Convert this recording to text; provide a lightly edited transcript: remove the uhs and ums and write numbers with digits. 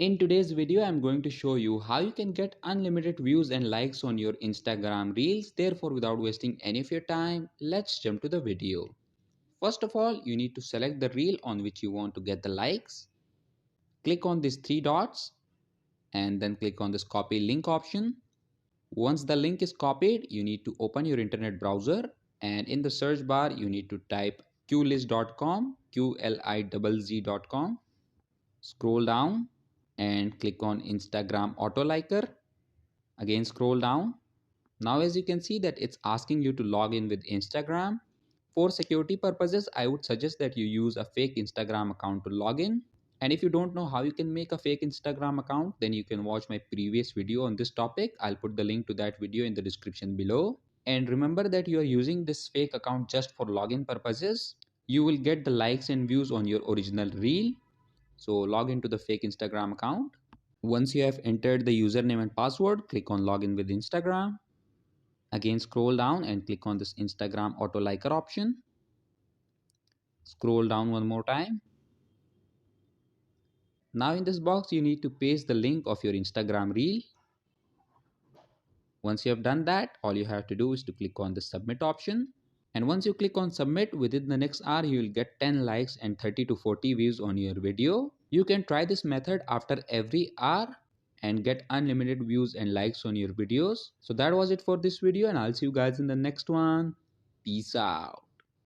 In today's video, I'm going to show you how you can get unlimited views and likes on your Instagram Reels. Therefore, without wasting any of your time, let's jump to the video. First of all, you need to select the reel on which you want to get the likes. Click on these three dots and then click on this copy link option. Once the link is copied, you need to open your internet browser and in the search bar, you need to type qlist.com, qlizz.com. Scroll down and click on Instagram auto liker. Again scroll down. Now as you can see that it's asking you to log in with Instagram. For security purposes, I would suggest that you use a fake Instagram account to log in. And if you don't know how you can make a fake Instagram account, then you can watch my previous video on this topic. I'll put the link to that video in the description below. And remember that you are using this fake account just for login purposes. You will get the likes and views on your original reel. So log into the fake Instagram account. Once you have entered the username and password, click on login with Instagram. Again scroll down and click on this Instagram auto liker option. Scroll down one more time. Now in this box you need to paste the link of your Instagram reel. Once you have done that, all you have to do is to click on the submit option. And once you click on submit, within the next hour you will get 10 likes and 30 to 40 views on your video. You can try this method after every hour and get unlimited views and likes on your videos. So that was it for this video and I'll see you guys in the next one. Peace out.